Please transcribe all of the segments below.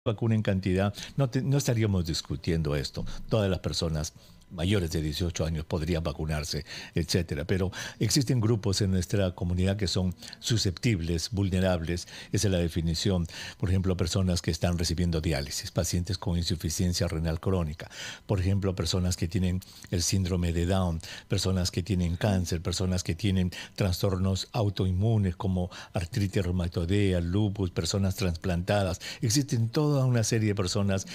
vacuna en cantidad, no estaríamos discutiendo esto. Todas las personas mayores de 18 años podrían vacunarse, etcétera. Pero existen grupos en nuestra comunidad que son susceptibles, vulnerables, esa es la definición. Por ejemplo, personas que están recibiendo diálisis, pacientes con insuficiencia renal crónica, por ejemplo, personas que tienen el síndrome de Down, personas que tienen cáncer, personas que tienen trastornos autoinmunes como artritis reumatoidea, lupus, personas trasplantadas. Existen toda una serie de personas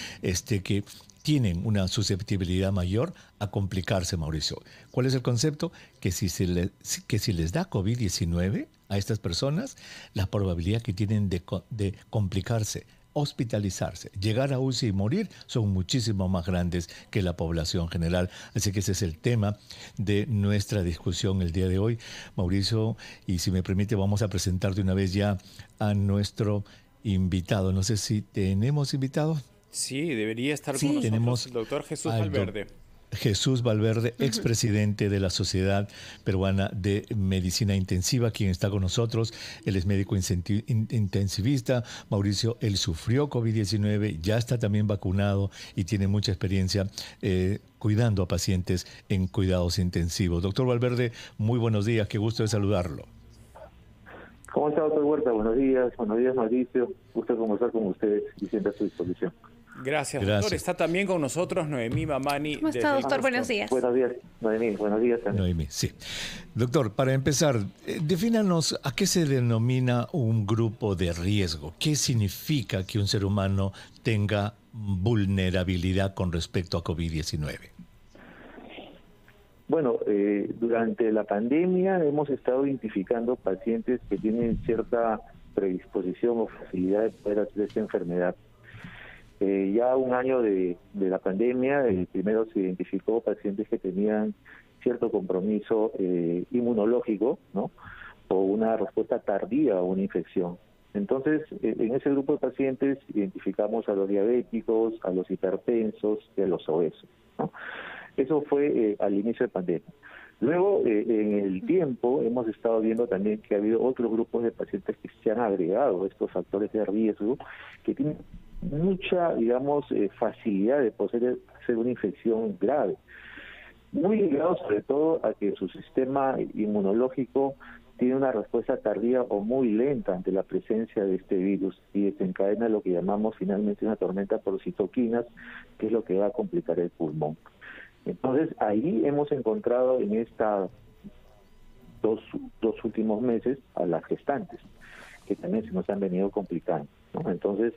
que tienen una susceptibilidad mayor a complicarse, Mauricio. ¿Cuál es el concepto? Que si les da COVID-19 a estas personas, la probabilidad que tienen de complicarse, hospitalizarse, llegar a UCI y morir son muchísimo más grandes que la población general. Así que ese es el tema de nuestra discusión el día de hoy, Mauricio. Y si me permite, vamos a presentar de una vez ya a nuestro invitado. No sé si tenemos invitado. Sí, debería estar Sí, con nosotros tenemos el doctor Jesús al Valverde. Jesús Valverde, expresidente de la Sociedad Peruana de Medicina Intensiva, quien está con nosotros. Él es médico intensivista. Mauricio, él sufrió COVID-19, ya está también vacunado y tiene mucha experiencia cuidando a pacientes en cuidados intensivos. Doctor Valverde, muy buenos días, qué gusto de saludarlo. ¿Cómo está, doctor Huerta? Buenos días, Mauricio. Gusto conversar con ustedes y siempre a su disposición. Gracias, doctor. Está también con nosotros Noemí Mamani. ¿Cómo está, doctor? Buenos días. Buenos días, Noemí. Buenos días también. Noemí, sí. Doctor, para empezar, defínanos a qué se denomina un grupo de riesgo. ¿Qué significa que un ser humano tenga vulnerabilidad con respecto a COVID-19? Bueno, durante la pandemia hemos estado identificando pacientes que tienen cierta predisposición o facilidad de poder hacer esta enfermedad. Ya un año de la pandemia, primero se identificó pacientes que tenían cierto compromiso inmunológico, ¿no? O una respuesta tardía a una infección. Entonces, en ese grupo de pacientes identificamos a los diabéticos, a los hipertensos y a los obesos, ¿no? Eso fue al inicio de pandemia. Luego, en el tiempo, hemos estado viendo también que ha habido otros grupos de pacientes que se han agregado a estos factores de riesgo, que tienen mucha, digamos, facilidad de poder hacer una infección grave. Muy ligado sobre todo a que su sistema inmunológico tiene una respuesta tardía o muy lenta ante la presencia de este virus y desencadena lo que llamamos finalmente una tormenta por citoquinas, que es lo que va a complicar el pulmón. Entonces, ahí hemos encontrado en estos dos últimos meses a las gestantes, que también se nos han venido complicando, ¿no? Entonces,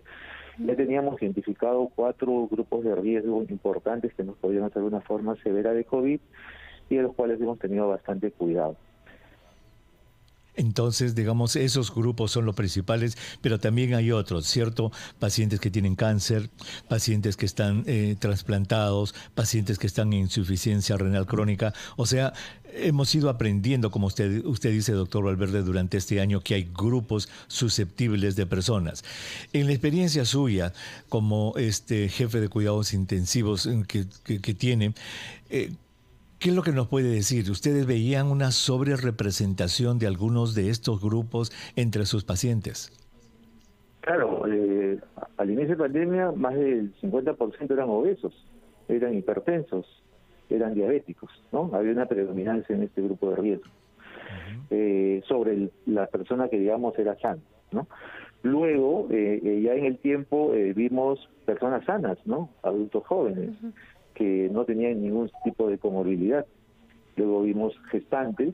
ya teníamos identificado 4 grupos de riesgo importantes que nos podían hacer una forma severa de COVID y de los cuales hemos tenido bastante cuidado. Entonces, digamos, esos grupos son los principales, pero también hay otros, ¿cierto? Pacientes que tienen cáncer, pacientes que están trasplantados, pacientes que están en insuficiencia renal crónica. O sea, hemos ido aprendiendo, como usted dice, doctor Valverde, durante este año, que hay grupos susceptibles de personas. En la experiencia suya, como jefe de cuidados intensivos que tiene, ¿qué es lo que nos puede decir? ¿Ustedes veían una sobrerepresentación de algunos de estos grupos entre sus pacientes? Claro, al inicio de pandemia más del 50% eran obesos, eran hipertensos, eran diabéticos, ¿no? Había una predominancia en este grupo de riesgo sobre la persona que, digamos, era sana, ¿no? Luego, ya en el tiempo, vimos personas sanas, ¿no? Adultos jóvenes, que no tenían ningún tipo de comorbilidad. Luego vimos gestantes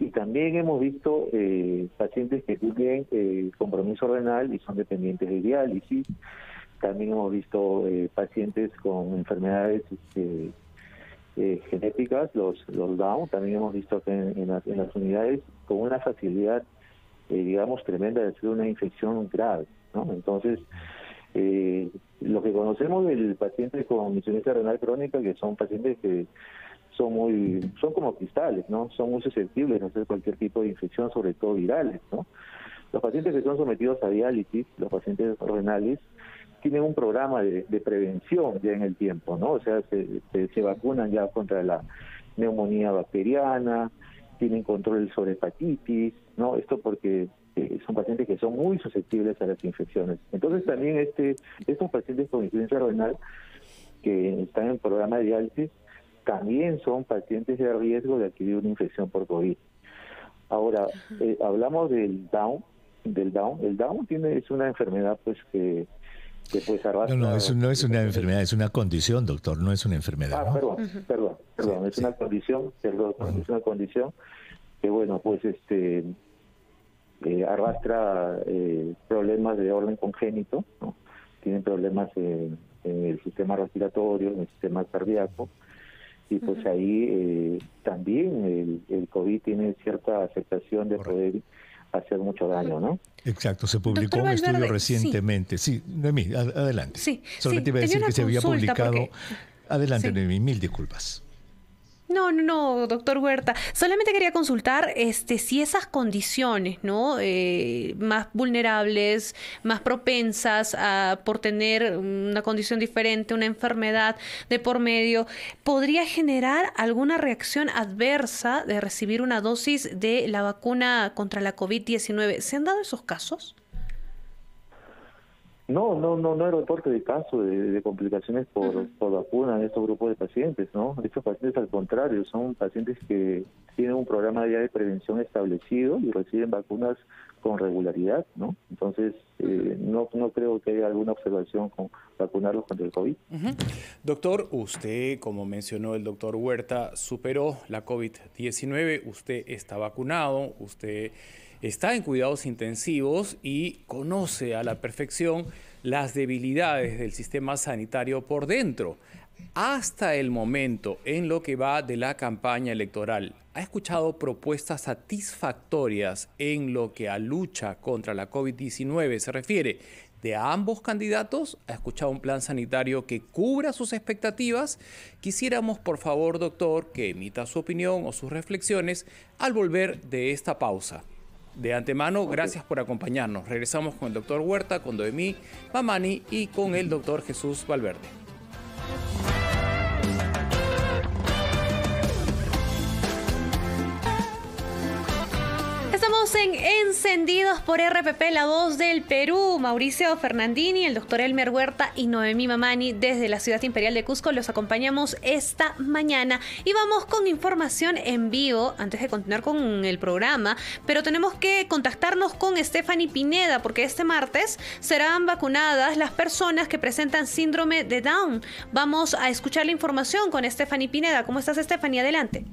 y también hemos visto pacientes que tienen compromiso renal y son dependientes de diálisis. También hemos visto pacientes con enfermedades genéticas, los Down. También hemos visto que en las unidades con una facilidad, digamos, tremenda de hacer una infección grave, ¿no? Entonces, lo que conocemos del paciente con insuficiencia renal crónica, que son pacientes que son como cristales, ¿no? Son muy susceptibles a hacer cualquier tipo de infección, sobre todo virales, ¿no? Los pacientes que son sometidos a diálisis, los pacientes renales, tienen un programa de prevención ya en el tiempo, ¿no? O sea, se vacunan ya contra la neumonía bacteriana, tienen control sobre hepatitis, ¿no? Esto porque son pacientes que son muy susceptibles a las infecciones. Entonces también estos pacientes con insuficiencia renal que están en programa de diálisis también son pacientes de riesgo de adquirir una infección por COVID. Ahora, hablamos del Down. El Down es una enfermedad pues que pues arrastra... No, eso no es una enfermedad, es una condición, doctor, no es una enfermedad. ¿No? Perdón, sí, es una condición, es una condición que bueno, pues arrastra problemas de orden congénito, ¿no? Tienen problemas en el sistema respiratorio, en el sistema cardíaco, y pues ahí también el COVID tiene cierta aceptación de poder hacer mucho daño, ¿no? Exacto, se publicó un estudio recientemente. Sí, Noemí, adelante. Sí, solamente iba a decir que se había publicado... Porque... Adelante, Noemí, mil disculpas. No, doctor Huerta. Solamente quería consultar si esas condiciones, ¿no? Más vulnerables, más propensas por tener una condición diferente, una enfermedad de por medio, ¿podría generar alguna reacción adversa de recibir una dosis de la vacuna contra la COVID-19? ¿Se han dado esos casos? No hay reporte de casos de complicaciones por vacuna en estos grupos de pacientes, ¿no? Estos pacientes, al contrario, son pacientes que tienen un programa ya de prevención establecido y reciben vacunas con regularidad, ¿no? Entonces, no creo que haya alguna observación con vacunarlos contra el COVID. Doctor, usted, como mencionó el doctor Huerta, superó la COVID-19, usted está vacunado, usted está en cuidados intensivos y conoce a la perfección las debilidades del sistema sanitario por dentro. Hasta el momento, en lo que va de la campaña electoral, ¿ha escuchado propuestas satisfactorias en lo que a lucha contra la COVID-19 se refiere de ambos candidatos? ¿Ha escuchado un plan sanitario que cubra sus expectativas? Quisiéramos, por favor, doctor, que emita su opinión o sus reflexiones al volver de esta pausa. De antemano, gracias por acompañarnos. Regresamos con el doctor Huerta, con Noemí Mamani y con el doctor Jesús Valverde. Estamos en Encendidos por RPP, la voz del Perú. Mauricio Fernandini, el doctor Elmer Huerta y Noemí Mamani desde la ciudad imperial de Cusco los acompañamos esta mañana y vamos con información en vivo antes de continuar con el programa, pero tenemos que contactarnos con Stephanie Pineda porque este martes serán vacunadas las personas que presentan síndrome de Down. Vamos a escuchar la información con Stephanie Pineda. ¿Cómo estás, Stephanie? Adelante.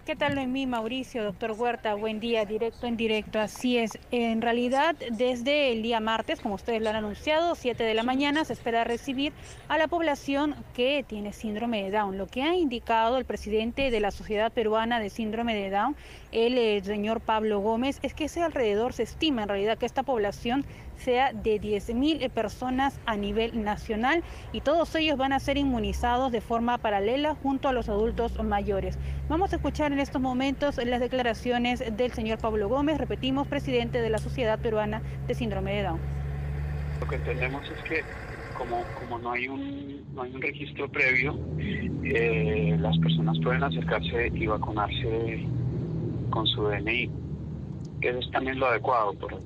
¿Qué tal, Noemí, Mauricio, doctor Huerta? Buen día, directo en directo. Así es, en realidad desde el día martes, como ustedes lo han anunciado, 7 de la mañana, se espera recibir a la población que tiene síndrome de Down. Lo que ha indicado el presidente de la Sociedad Peruana de Síndrome de Down, el señor Pablo Gómez, es que se estima en realidad que esta población sea de 10.000 personas a nivel nacional y todos ellos van a ser inmunizados de forma paralela junto a los adultos mayores. Vamos a escuchar en estos momentos las declaraciones del señor Pablo Gómez, repetimos, presidente de la Sociedad Peruana de Síndrome de Down. Lo que entendemos es que como no hay un registro previo, las personas pueden acercarse y vacunarse con su DNI. Eso es también lo adecuado, porque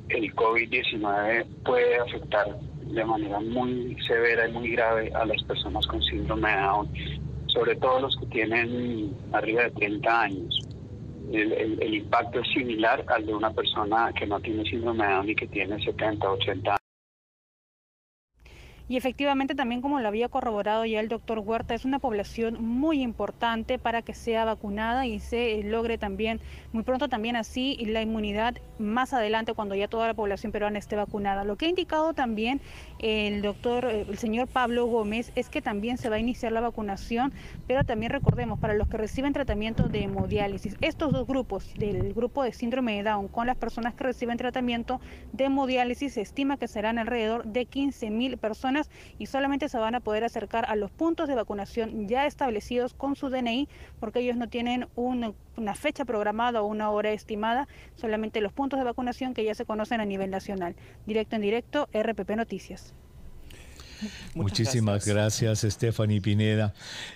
el COVID-19 puede afectar de manera muy severa y muy grave a las personas con síndrome de Down, sobre todo los que tienen arriba de 30 años. El impacto es similar al de una persona que no tiene síndrome de Down y que tiene 70, 80 años. Y efectivamente también, como lo había corroborado ya el doctor Huerta, es una población muy importante para que sea vacunada y se logre también muy pronto también así la inmunidad más adelante cuando ya toda la población peruana esté vacunada. Lo que ha indicado también el señor Pablo Gómez es que también se va a iniciar la vacunación, pero también recordemos, para los que reciben tratamiento de hemodiálisis, estos dos grupos, del grupo de síndrome de Down con las personas que reciben tratamiento de hemodiálisis, se estima que serán alrededor de 15.000 personas y solamente se van a poder acercar a los puntos de vacunación ya establecidos con su DNI porque ellos no tienen una fecha programada o una hora estimada, solamente los puntos de vacunación que ya se conocen a nivel nacional. Directo en directo, RPP Noticias. Muchísimas gracias, Stephanie Pineda.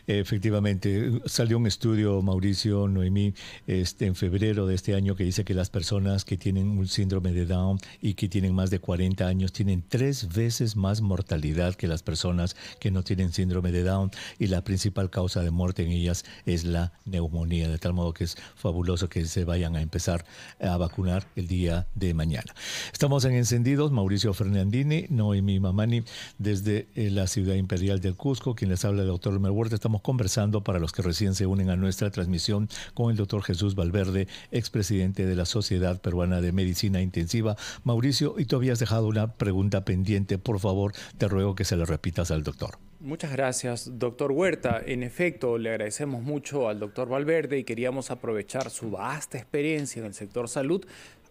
Efectivamente, salió un estudio, Mauricio, Noemí, en febrero de este año que dice que las personas que tienen un síndrome de Down y que tienen más de 40 años tienen 3 veces más mortalidad que las personas que no tienen síndrome de Down, y la principal causa de muerte en ellas es la neumonía, de tal modo que es fabuloso que se vayan a empezar a vacunar el día de mañana. Estamos en Encendidos, Mauricio Fernandini, Noemí Mamani, desde la ciudad imperial del Cusco. Quien les habla, el doctor Elmer Huerta. Estamos conversando, para los que recién se unen a nuestra transmisión, con el doctor Jesús Valverde, expresidente de la Sociedad Peruana de Medicina Intensiva. Mauricio, y tú habías dejado una pregunta pendiente. Por favor, te ruego que se la repitas al doctor. Muchas gracias, doctor Huerta. En efecto, le agradecemos mucho al doctor Valverde y queríamos aprovechar su vasta experiencia en el sector salud.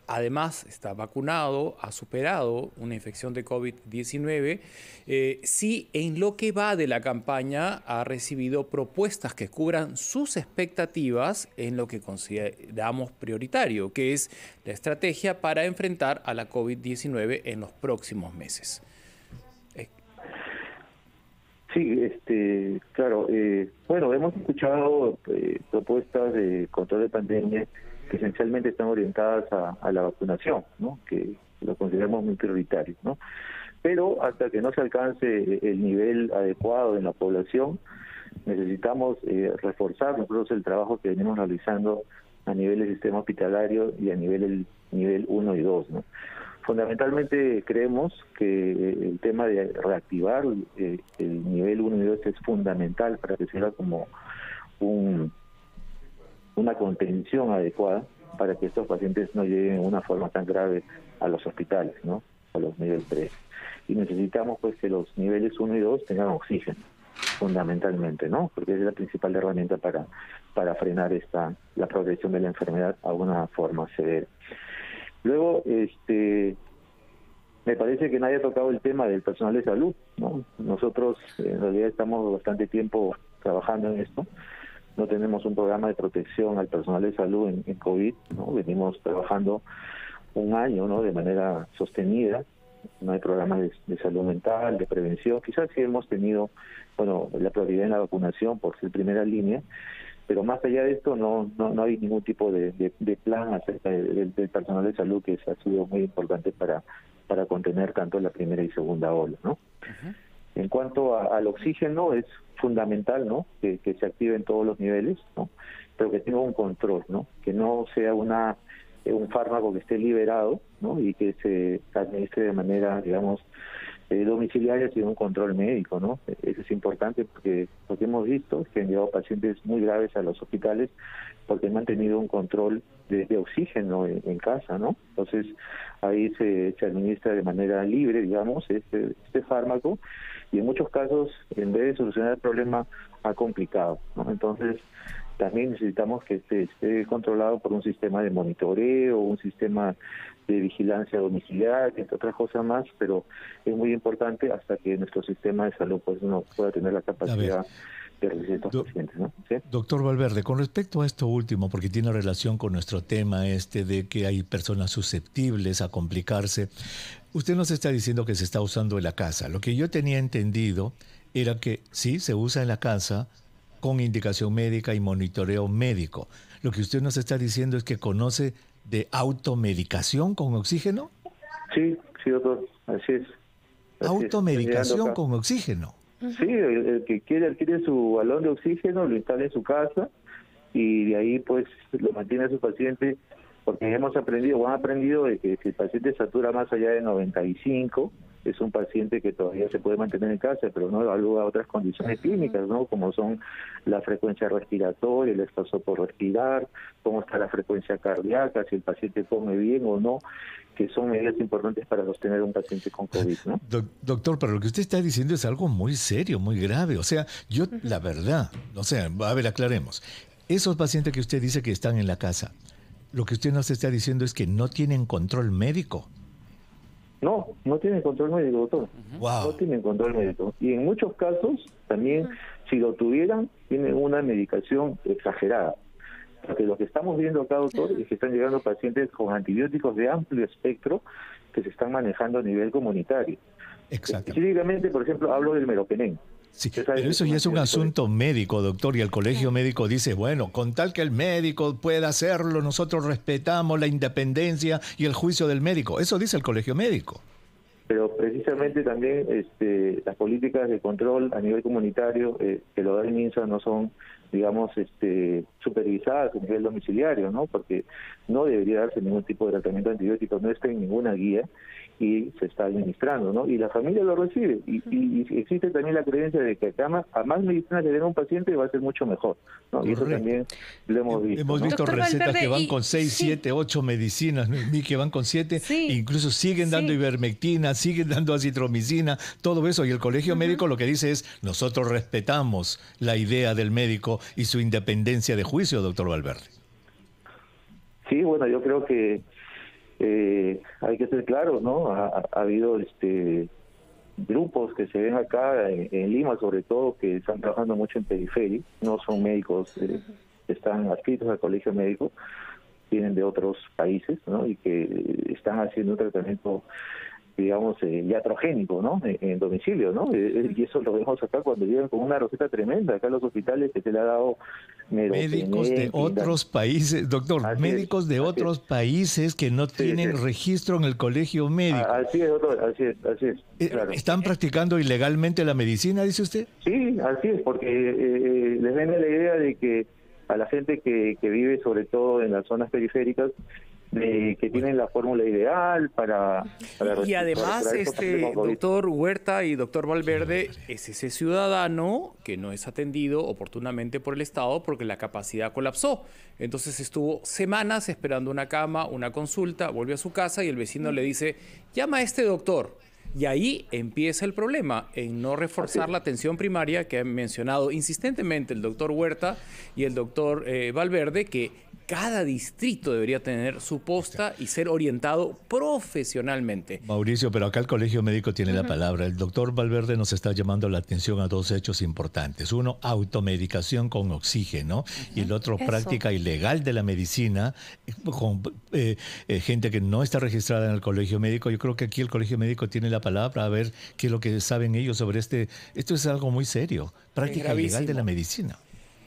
Además, está vacunado, ha superado una infección de COVID-19. Sí, en lo que va de la campaña, ha recibido propuestas que cubran sus expectativas en lo que consideramos prioritario, que es la estrategia para enfrentar a la COVID-19 en los próximos meses. Sí, claro. Bueno, hemos escuchado propuestas de control de pandemia que esencialmente están orientadas a la vacunación, ¿no? Que lo consideramos muy prioritario, ¿no? Pero hasta que no se alcance el nivel adecuado en la población, necesitamos reforzar nosotros el trabajo que venimos realizando a nivel del sistema hospitalario y a nivel 1 y 2, ¿no? Fundamentalmente creemos que el tema de reactivar el nivel 1 y 2 es fundamental para que sea como una contención adecuada para que estos pacientes no lleguen de una forma tan grave a los hospitales, ¿no? A los niveles 3. Y necesitamos pues que los niveles 1 y 2 tengan oxígeno, fundamentalmente, ¿no? Porque es la principal herramienta para frenar la progresión de la enfermedad a una forma severa. Luego, me parece que nadie ha tocado el tema del personal de salud, ¿no? Nosotros en realidad estamos bastante tiempo trabajando en esto. No tenemos un programa de protección al personal de salud en COVID, ¿no? Venimos trabajando un año, ¿no? De manera sostenida. No hay programas de salud mental, de prevención. Quizás sí hemos tenido, la prioridad en la vacunación por ser primera línea, pero más allá de esto no hay ningún tipo de plan acerca del personal de salud, que ha sido muy importante para contener tanto la primera y segunda ola, ¿no? Uh-huh. En cuanto al oxígeno, es fundamental, ¿no? Que se active en todos los niveles, ¿no? Pero que tenga un control, ¿no? Que no sea un fármaco que esté liberado, ¿no? Y que se administre de manera, digamos, domiciliaria, sin un control médico, ¿no? Eso es importante porque lo que hemos visto es que han llegado pacientes muy graves a los hospitales porque no han tenido un control de oxígeno en casa, ¿no? Entonces ahí se administra de manera libre, digamos, este fármaco, y en muchos casos, en vez de solucionar el problema, ha complicado, ¿no? Entonces también necesitamos que esté controlado por un sistema de monitoreo, un sistema de vigilancia domiciliaria, entre otras cosas más, pero es muy importante hasta que nuestro sistema de salud pues no pueda tener la capacidad de recibir estos pacientes, ¿no? ¿Sí? Doctor Valverde, con respecto a esto último, porque tiene relación con nuestro tema de que hay personas susceptibles a complicarse, usted nos está diciendo que se está usando en la casa. Lo que yo tenía entendido era que sí, se usa en la casa con indicación médica y monitoreo médico. Lo que usted nos está diciendo es que conoce de automedicación con oxígeno. Sí, doctor, así es. Automedicación con oxígeno. Sí, el que quiere adquiere su balón de oxígeno, lo instala en su casa y de ahí pues lo mantiene a su paciente, porque han aprendido de que si el paciente satura más allá de 95, es un paciente que todavía se puede mantener en casa, pero no evalúa otras condiciones clínicas, ¿no? Como son la frecuencia respiratoria, el esfuerzo por respirar, cómo está la frecuencia cardíaca, si el paciente come bien o no, que son medidas importantes para sostener a un paciente con COVID, ¿no? Doctor, pero lo que usted está diciendo es algo muy serio, muy grave. O sea, yo, la verdad, a ver, aclaremos. Esos pacientes que usted dice que están en la casa, lo que usted nos está diciendo es que no tienen control médico. No tienen control médico, doctor. Wow. No tienen control médico. Y en muchos casos, también, si lo tuvieran, tienen una medicación exagerada. Porque lo que estamos viendo acá, doctor, es que están llegando pacientes con antibióticos de amplio espectro que se están manejando a nivel comunitario. Exacto. Específicamente, por ejemplo, hablo del meropenem. Sí, pero eso ya es un asunto médico, doctor, y el colegio médico dice, bueno, con tal que el médico pueda hacerlo, nosotros respetamos la independencia y el juicio del médico. Eso dice el colegio médico. Pero precisamente también las políticas de control a nivel comunitario que lo da el MINSA no son, digamos, supervisadas a nivel domiciliario, ¿no? Porque no debería darse ningún tipo de tratamiento antibiótico, no está en ninguna guía y se está administrando, ¿no? Y la familia lo recibe. Y existe también la creencia de que a más medicina que den a un paciente va a ser mucho mejor, ¿no? Y eso también lo hemos visto. Hemos visto recetas que van con 6, 7, 8 medicinas, ¿no? Y que van con 7, incluso siguen dando ivermectina, siguen dando acitromicina, todo eso. Y el colegio médico lo que dice es, nosotros respetamos la idea del médico y su independencia de juicio, doctor Valverde. Sí, bueno, yo creo que hay que ser claro, ¿no? Ha habido grupos que se ven acá en Lima, sobre todo, que están trabajando mucho en periferia, no son médicos que están adscritos al colegio médico, vienen de otros países, ¿no? Y que están haciendo un tratamiento, digamos, iatrogénico, ¿no? En domicilio, ¿no? Y eso lo vemos acá cuando llegan con una receta tremenda, acá en los hospitales que se le ha dado médicos de otros países, doctor, médicos de otros países que no tienen registro en el colegio médico. Así es, doctor, así es. Claro. ¿Están practicando ilegalmente la medicina, dice usted? Sí, así es, porque les vende la idea de que a la gente que vive sobre todo en las zonas periféricas, que tienen la fórmula ideal para y además, doctor Huerta y doctor Valverde, es ese ciudadano que no es atendido oportunamente por el Estado porque la capacidad colapsó. Entonces estuvo semanas esperando una cama, una consulta, vuelve a su casa y el vecino le dice, llama a este doctor. Y ahí empieza el problema en no reforzar la atención primaria que han mencionado insistentemente el doctor Huerta y el doctor Valverde, que cada distrito debería tener su posta y ser orientado profesionalmente. Mauricio, pero acá el colegio médico tiene la palabra. El doctor Valverde nos está llamando la atención a dos hechos importantes. Uno, automedicación con oxígeno, y el otro, práctica ilegal de la medicina con gente que no está registrada en el colegio médico. Yo creo que aquí el colegio médico tiene la palabra, a ver qué es lo que saben ellos sobre esto es algo muy serio, práctica ilegal de la medicina.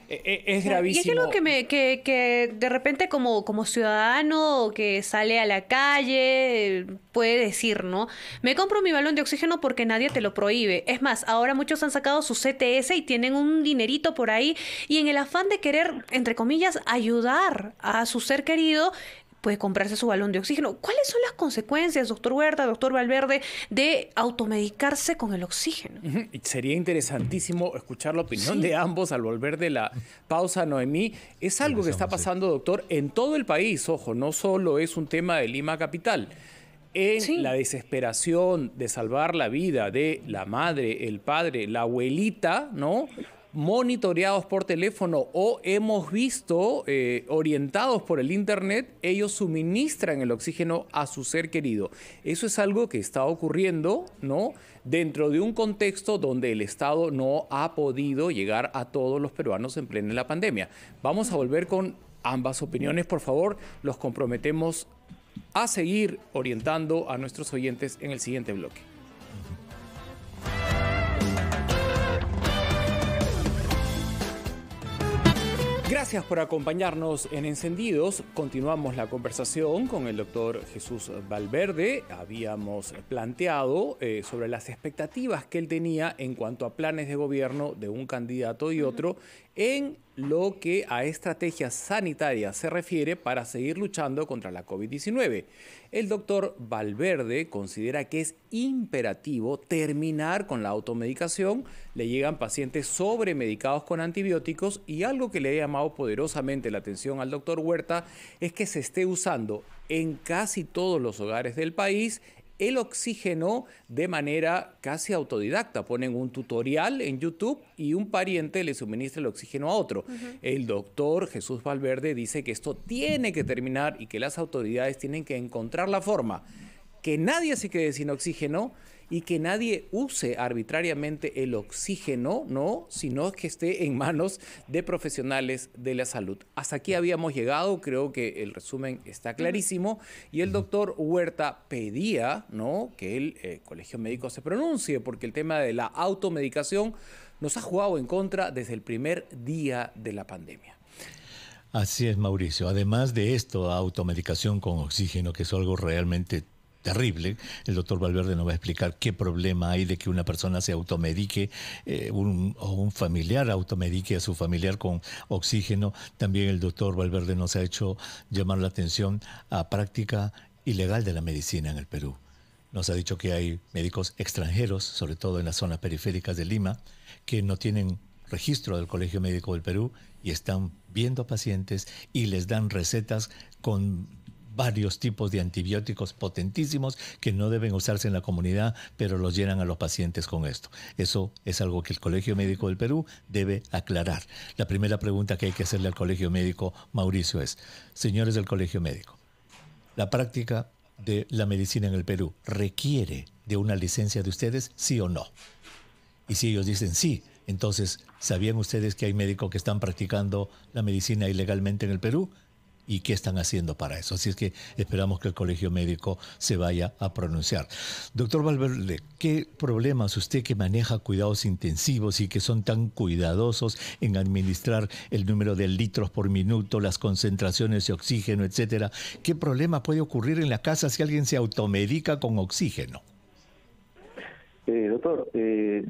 Es gravísimo. Y es algo que de repente como ciudadano que sale a la calle puede decir, ¿no? Me compro mi balón de oxígeno porque nadie te lo prohíbe. Es más, ahora muchos han sacado su CTS y tienen un dinerito por ahí y en el afán de querer, entre comillas, ayudar a su ser querido, puede comprarse su balón de oxígeno. ¿Cuáles son las consecuencias, doctor Huerta, doctor Valverde, de automedicarse con el oxígeno? Sería interesantísimo escuchar la opinión de ambos al volver de la pausa, Noemí. Es algo que está pasando, doctor, en todo el país. Ojo, no solo es un tema de Lima capital. En la desesperación de salvar la vida de la madre, el padre, la abuelita, ¿no?, monitoreados por teléfono o hemos visto orientados por el internet, ellos suministran el oxígeno a su ser querido. Eso es algo que está ocurriendo, ¿no?, dentro de un contexto donde el Estado no ha podido llegar a todos los peruanos en plena la pandemia. Vamos a volver con ambas opiniones, por favor. Los comprometemos a seguir orientando a nuestros oyentes en el siguiente bloque. Gracias por acompañarnos en Encendidos. Continuamos la conversación con el doctor Jesús Valverde. Habíamos planteado sobre las expectativas que él tenía en cuanto a planes de gobierno de un candidato y otro en lo que a estrategias sanitarias se refiere para seguir luchando contra la COVID-19. El doctor Valverde considera que es imperativo terminar con la automedicación. Le llegan pacientes sobremedicados con antibióticos y algo que le ha llamado poderosamente la atención al doctor Huerta es que se esté usando en casi todos los hogares del país el oxígeno de manera casi autodidacta. Ponen un tutorial en YouTube y un pariente le suministra el oxígeno a otro. El doctor Jesús Valverde dice que esto tiene que terminar y que las autoridades tienen que encontrar la forma que nadie se quede sin oxígeno y que nadie use arbitrariamente el oxígeno, no, sino que esté en manos de profesionales de la salud. Hasta aquí habíamos llegado, creo que el resumen está clarísimo, y el doctor Huerta pedía, ¿no?, que el Colegio Médico se pronuncie, porque el tema de la automedicación nos ha jugado en contra desde el primer día de la pandemia. Así es, Mauricio. Además de esto, automedicación con oxígeno, que es algo realmente terrible, el doctor Valverde nos va a explicar qué problema hay de que una persona se automedique o un familiar automedique a su familiar con oxígeno. También el doctor Valverde nos ha hecho llamar la atención a práctica ilegal de la medicina en el Perú. Nos ha dicho que hay médicos extranjeros, sobre todo en las zonas periféricas de Lima, que no tienen registro del Colegio Médico del Perú y están viendo pacientes y les dan recetas con varios tipos de antibióticos potentísimos que no deben usarse en la comunidad, pero los llenan a los pacientes con esto. Eso es algo que el Colegio Médico del Perú debe aclarar. La primera pregunta que hay que hacerle al Colegio Médico, Mauricio, es: señores del Colegio Médico, ¿la práctica de la medicina en el Perú requiere de una licencia de ustedes, sí o no? Y si ellos dicen sí, entonces, ¿sabían ustedes que hay médicos que están practicando la medicina ilegalmente en el Perú? ¿Y qué están haciendo para eso? Así es que esperamos que el Colegio Médico se vaya a pronunciar. Doctor Valverde, ¿qué problemas usted, que maneja cuidados intensivos y que son tan cuidadosos en administrar el número de litros por minuto, las concentraciones de oxígeno, etcétera? ¿Qué problema puede ocurrir en la casa si alguien se automedica con oxígeno? Doctor,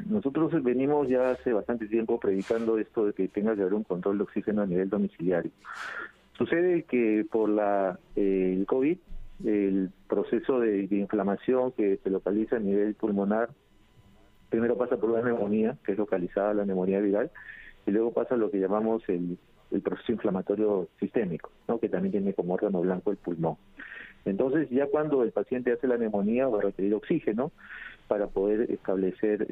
nosotros venimos ya hace bastante tiempo predicando esto de que tenga que haber un control de oxígeno a nivel domiciliario. Sucede que por el COVID, el proceso de inflamación que se localiza a nivel pulmonar, primero pasa por una neumonía, que es localizada la neumonía viral, y luego pasa lo que llamamos el proceso inflamatorio sistémico, ¿no?, que también tiene como órgano blanco el pulmón. Entonces, ya cuando el paciente hace la neumonía, va a requerir oxígeno para poder establecer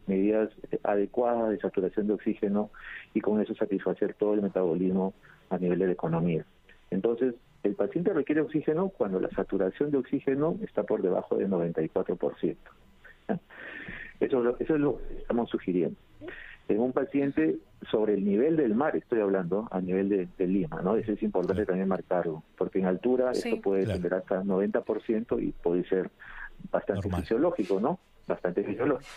medidas adecuadas de saturación de oxígeno y con eso satisfacer todo el metabolismo a nivel de la economía. Entonces, el paciente requiere oxígeno cuando la saturación de oxígeno está por debajo del 94%. ¿Ya? Eso es lo que estamos sugiriendo. En un paciente sobre el nivel del mar, estoy hablando, a nivel de Lima, ¿no? Eso es importante también marcarlo, porque en altura esto puede tender hasta 90% y puede ser bastante fisiológico, ¿no? Bastante fisiológico.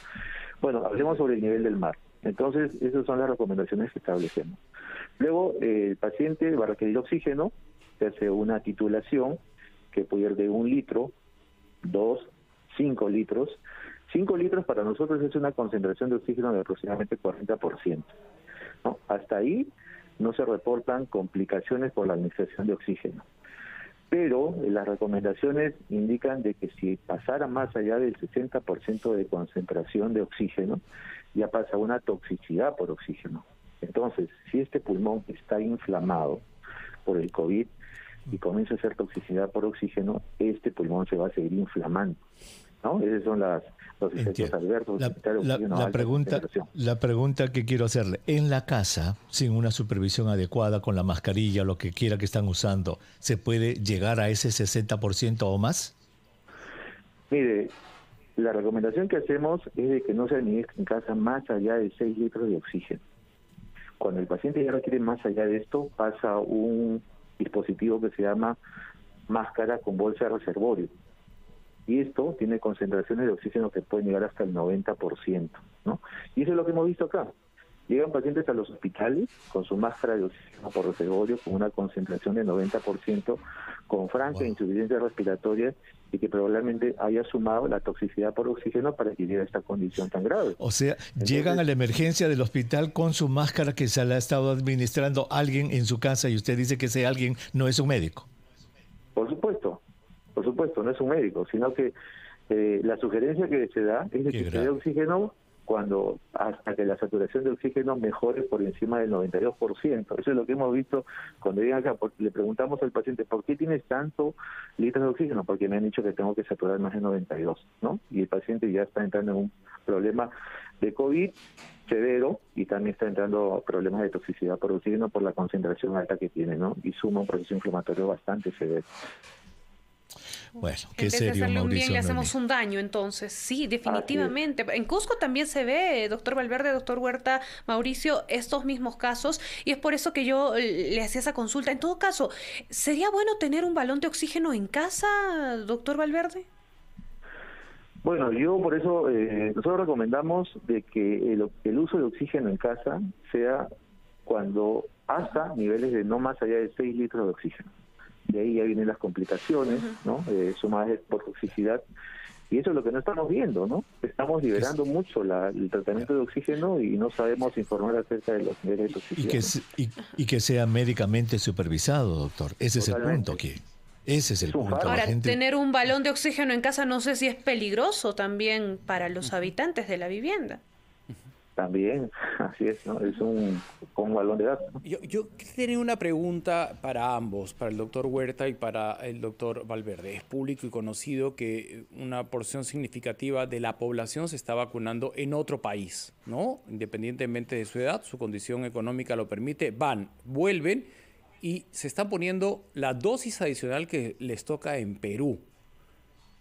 Bueno, hablemos sobre el nivel del mar. Entonces, esas son las recomendaciones que establecemos. Luego, el paciente va a requerir oxígeno, se hace una titulación que puede ir de 1 litro, 2, 5 litros. 5 litros para nosotros es una concentración de oxígeno de aproximadamente 40%. ¿No? Hasta ahí no se reportan complicaciones por la administración de oxígeno. Pero las recomendaciones indican de que si pasara más allá del 60% de concentración de oxígeno, ya pasa una toxicidad por oxígeno. Entonces, si este pulmón está inflamado por el COVID y comienza a hacer toxicidad por oxígeno, este pulmón se va a seguir inflamando, ¿no? Esos son los efectos adversos. La pregunta que quiero hacerle: en la casa, sin una supervisión adecuada, con la mascarilla, lo que quiera que están usando, ¿se puede llegar a ese 60% o más? Mire, la recomendación que hacemos es de que no se administre en casa más allá de 6 litros de oxígeno. Cuando el paciente ya requiere más allá de esto, pasa un dispositivo que se llama máscara con bolsa de reservorio. Y esto tiene concentraciones de oxígeno que pueden llegar hasta el 90%, ¿no? Y eso es lo que hemos visto acá. Llegan pacientes a los hospitales con su máscara de oxígeno por reservorio con una concentración de 90%, con franca insuficiencia respiratoria, y que probablemente haya sumado la toxicidad por oxígeno para que llegue a esta condición tan grave. O sea, entonces, llegan a la emergencia del hospital con su máscara que se la ha estado administrando alguien en su casa, y usted dice que ese alguien no es un médico. Por supuesto, no es un médico, sino que la sugerencia que se da es de que se dé oxígeno hasta que la saturación de oxígeno mejore por encima del 92%. Eso es lo que hemos visto cuando llegan acá. Le preguntamos al paciente: ¿por qué tienes tanto litros de oxígeno? Porque me han dicho que tengo que saturar más de 92, ¿no? Y el paciente ya está entrando en un problema de COVID severo y también está entrando problemas de toxicidad por oxígeno por la concentración alta que tiene, ¿no? Y suma un proceso inflamatorio bastante severo. Bueno, En qué vez de serio, hacerle un bien, Mauricio le hacemos Noemí. un daño, entonces. Sí, definitivamente. En Cusco también se ve, doctor Valverde, doctor Huerta, Mauricio, estos mismos casos, y es por eso que yo le hacía esa consulta. En todo caso, ¿sería bueno tener un balón de oxígeno en casa, doctor Valverde? Bueno, yo por eso, nosotros recomendamos de que el uso de oxígeno en casa sea cuando hasta niveles de no más allá de 6 litros de oxígeno. De ahí ya vienen las complicaciones, ¿no? Sumadas por toxicidad. Y eso es lo que no estamos viendo, ¿no? Estamos liberando mucho el tratamiento de oxígeno y no sabemos informar acerca de los niveles de toxicidad. Y que sea médicamente supervisado, doctor. Ese es el punto aquí. Ese es el punto. Ahora, La gente... tener un balón de oxígeno en casa no sé si es peligroso también para los habitantes de la vivienda. También, así es, ¿no? Es un balón de gas, ¿no? Yo tenía una pregunta para ambos, para el doctor Huerta y para el doctor Valverde. Es público y conocido que una porción significativa de la población se está vacunando en otro país, ¿no? Independientemente de su edad, su condición económica lo permite, vuelven y se están poniendo la dosis adicional que les toca en Perú.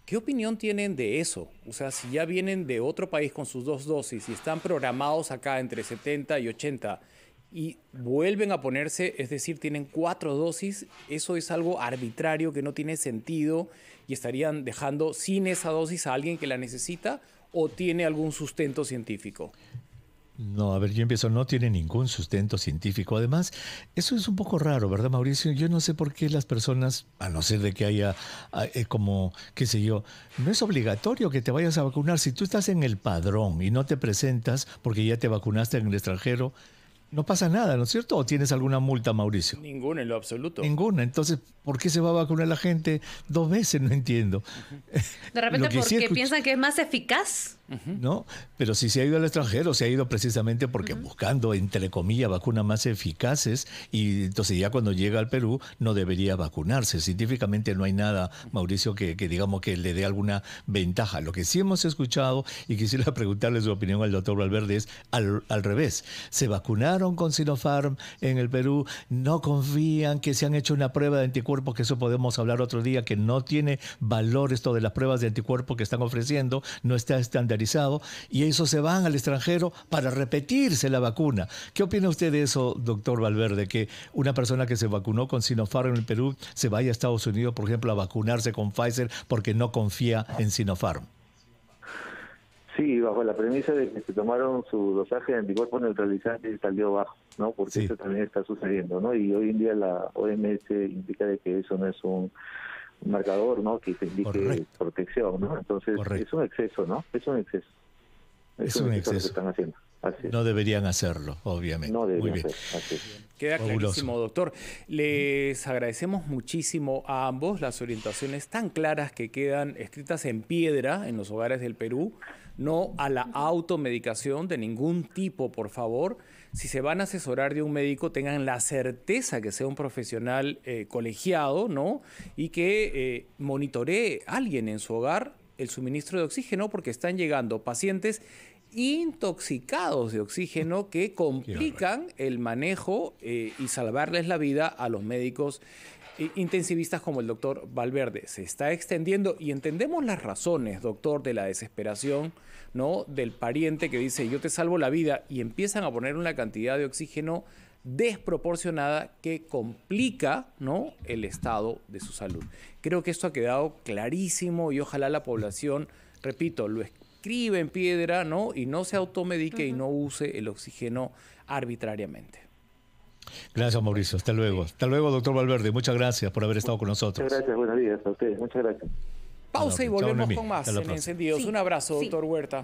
¿Qué opinión tienen de eso? O sea, si ya vienen de otro país con sus 2 dosis y están programados acá entre 70 y 80 y vuelven a ponerse, es decir, tienen 4 dosis, eso es algo arbitrario que no tiene sentido y estarían dejando sin esa dosis a alguien que la necesita, ¿o tiene algún sustento científico? No, a ver, yo empiezo, no tiene ningún sustento científico. Además, eso es un poco raro, ¿verdad, Mauricio? Yo no sé por qué las personas, a no ser de que haya como, qué sé yo, no es obligatorio que te vayas a vacunar. Si tú estás en el padrón y no te presentas porque ya te vacunaste en el extranjero, no pasa nada, ¿no es cierto? ¿O tienes alguna multa, Mauricio? Ninguna, en lo absoluto. Ninguna. Entonces, ¿por qué se va a vacunar la gente 2 veces? No entiendo. De repente porque piensan que es más eficaz. ¿No? Pero si se ha ido al extranjero, se ha ido precisamente porque buscando, entre comillas, vacunas más eficaces, y entonces ya cuando llega al Perú no debería vacunarse. Científicamente no hay nada, Mauricio, que digamos que le dé alguna ventaja. Lo que sí hemos escuchado, y quisiera preguntarle su opinión al doctor Valverde, es al revés. Se vacunaron con Sinopharm en el Perú, no confían, que se han hecho una prueba de anticuerpos, que eso podemos hablar otro día, que no tiene valor esto de las pruebas de anticuerpos que están ofreciendo, no está estandarizado, y eso se van al extranjero para repetirse la vacuna. ¿Qué opina usted de eso, doctor Valverde, que una persona que se vacunó con Sinopharm en el Perú se vaya a Estados Unidos, por ejemplo, a vacunarse con Pfizer porque no confía en Sinopharm? Sí, bajo la premisa de que se tomaron su dosaje de anticuerpos neutralizantes y salió bajo, ¿no? Porque eso también está sucediendo, ¿no? Y hoy en día la OMS indica de que eso no es un marcador, ¿no? Que te indique protección, ¿no? Entonces es un exceso, ¿no? Es un exceso. Es un exceso. Lo que están haciendo. Así es. No deberían hacerlo, obviamente. No deberían Muy bien. hacerlo. Así es. Queda clarísimo, doctor. Les agradecemos muchísimo a ambos las orientaciones tan claras que quedan escritas en piedra en los hogares del Perú. No a la automedicación de ningún tipo, por favor. Si se van a asesorar de un médico, tengan la certeza que sea un profesional colegiado, ¿no? Y que monitoree a alguien en su hogar el suministro de oxígeno, porque están llegando pacientes intoxicados de oxígeno que complican el manejo y salvarles la vida a los médicos intensivistas como el doctor Valverde. Se está extendiendo y entendemos las razones, doctor, de la desesperación, ¿no? Del pariente que dice yo te salvo la vida y empiezan a poner una cantidad de oxígeno desproporcionada que complica, ¿no?, el estado de su salud. Creo que esto ha quedado clarísimo y ojalá la población, repito, lo escribe en piedra, ¿no?, y no se automedique y no use el oxígeno arbitrariamente. Gracias, Mauricio. Hasta luego. Hasta luego, doctor Valverde. Muchas gracias por haber estado con nosotros. Muchas gracias. Buenos días a ustedes. Muchas gracias. Pausa y volvemos con más en Encendidos. Un abrazo, doctor Huerta.